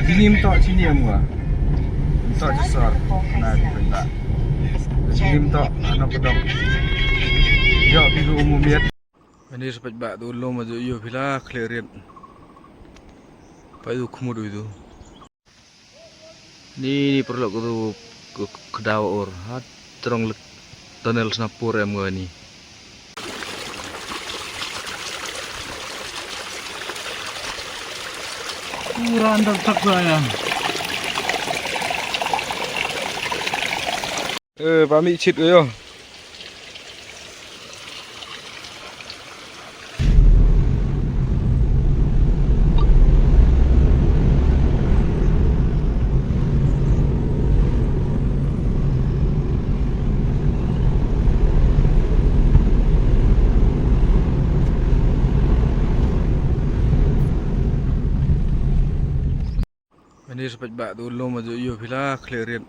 Sini mentok sini gua. Mentok besar. Nah, bentak. Sini mentok anak pedok. Jok biru umum biar. Ini sempat bak dulu maju yo bila clearin. Pak itu kemud itu. Ini perlu ke kedaur. Ha terong tunnel Snapur em gua ni. Kurang tak bayang. Pamit cit yo. Ini sempat bak dulu maju yo bila clearin.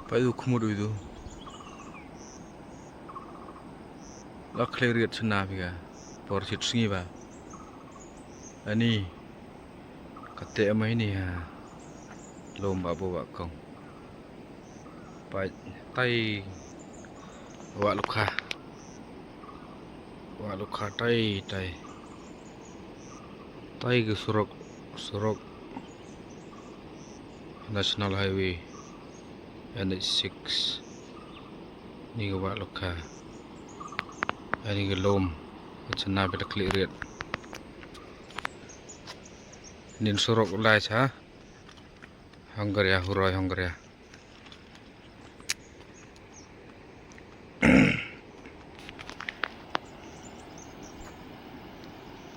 Pak itu kemud itu. Lah clearin senap ya. Por sit sengi ba. Ani kate ama ini ya. Lomba bawa kong. Pak tai bawa luka. Bawa luka tai. Tai ke surok National Highway NH6 ni ke buat luka ini ke lom macam nak bila klik red ni surok ulai ha Hungary hurai Hungary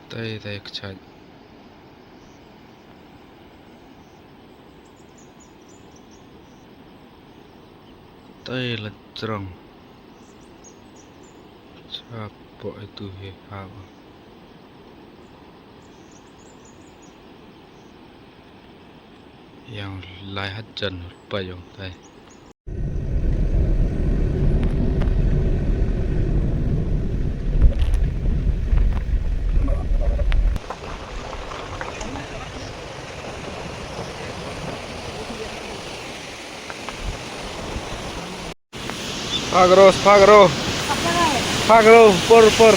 tai kecaj tai lecrong siapa itu apa yang lahat jan payung tai Pagro, por.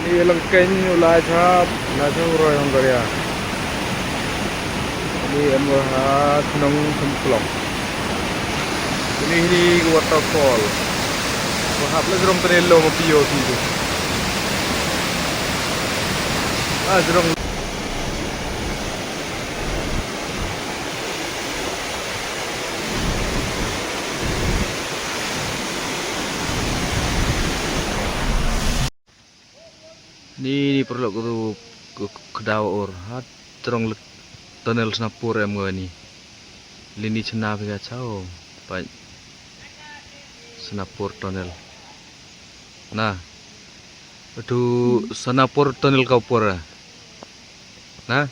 Ini lengkeng ulai chap, uroi Hungary. Ini emhat nong semplong. Ini waterfall. Wahap le jerong tenelo mo piyo tu. Jerong Ini perlu ke kedaur. Ha terong tunnel Snapur em gua ni. Lini cenap ya cao. Pak Snapur tunnel. Nah. Itu Snapur tunnel kau pura. Nah.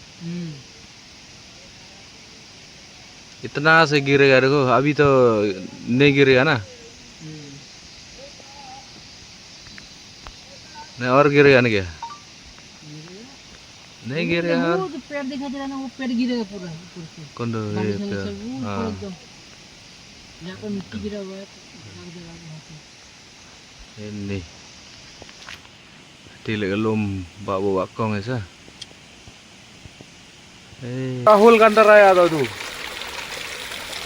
इतना से गिरेगा देखो अभी तो नहीं गिरेगा ना नहीं और गिरेगा ना क्या नहीं गिरेगा वो जो पेड़ दिखाई दे रहा है ना वो पेड़ गिरेगा पूरा ऊपर से कौन दो ये पेड़ हाँ यहाँ पर मिट्टी गिरा हुआ है ini tilik lom bawa kong ऐसा राहुल कंटराया तो तू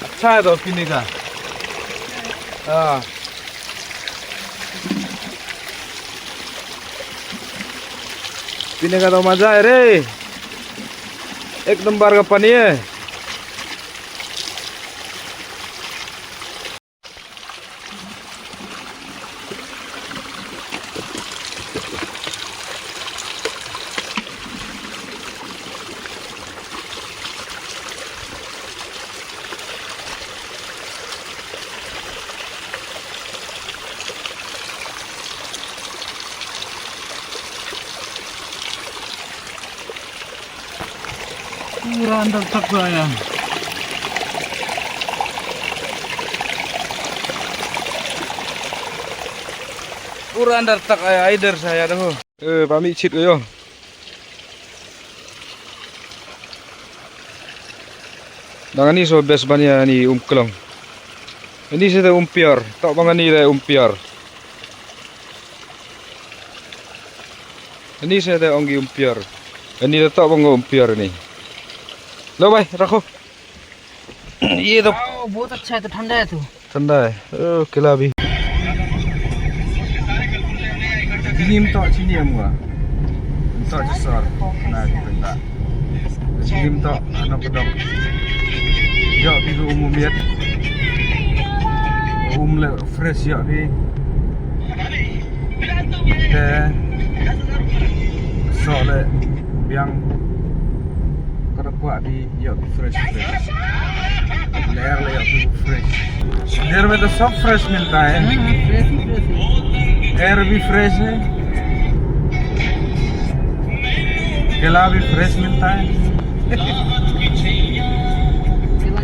अच्छा है तो पीने का हाँ पीने का तो मजा है रे एक नंबर का पानी है Kurang tak saya. Kurang tak aider saya dah. Pamit cit yo. Dengan ni so best banyak ni kelong. Ini saya umpiar, tak bangan ni dah umpiar. Ini saya dah onggi umpiar. Ini tak bangan umpiar ni. Lo भाई रखो ये तो बहुत अच्छा है, तो ठंडा है तो ठंडा है किला भी Dinim to sini gua. To besar. Nah, kita. Dinim to anak pedok. Ya biru umumiyat. Le fresh ya bi. Teh. Soalnya yang kuat di ya fresh. Leer le ya fresh. Leer में तो सब fresh मिलता है. एयर भी फ्रेश है, केला भी फ्रेश मिलता है.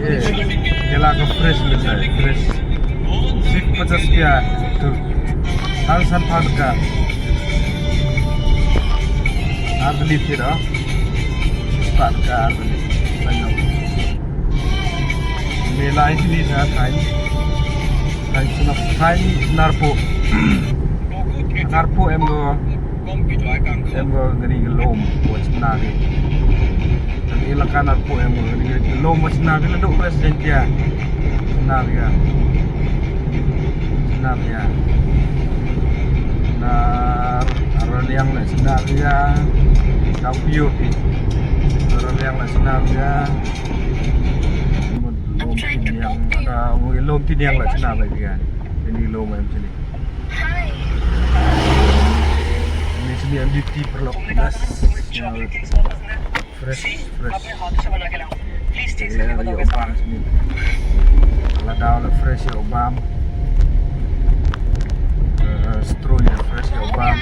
ये केला का फ्रेश मिलता है, फ्रेश सिर्फ 50 रुपया तो हर संभाल का आप बeli फिर start का banyak मेला ini saya Thai senap Thai Narpo em go ngeri lom buat sebenarnya. Tapi ilaka narpo em go ngeri lom buat sebenarnya leduk presiden dia. Sebenarnya. Nar orang yang nak sebenarnya kau piu ni. Orang yang nak sebenarnya lom yang ada lom tini yang nak sebenarnya dia. Ini lom em sini. Ini sini MDT perlok gas fresh ya obam sini kalau dah fresh ya obam stronya fresh ya obam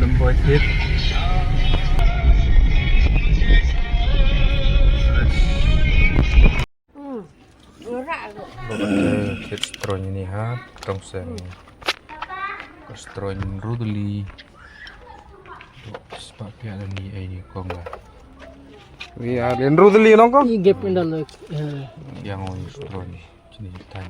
lembut hit hit stronya ni ha tong sen Stroin Rudely sebab pihak ni ai kong lah. Ya, dan Rudely nong kong. ये गैप में डालो Yang on Stroin sini tan.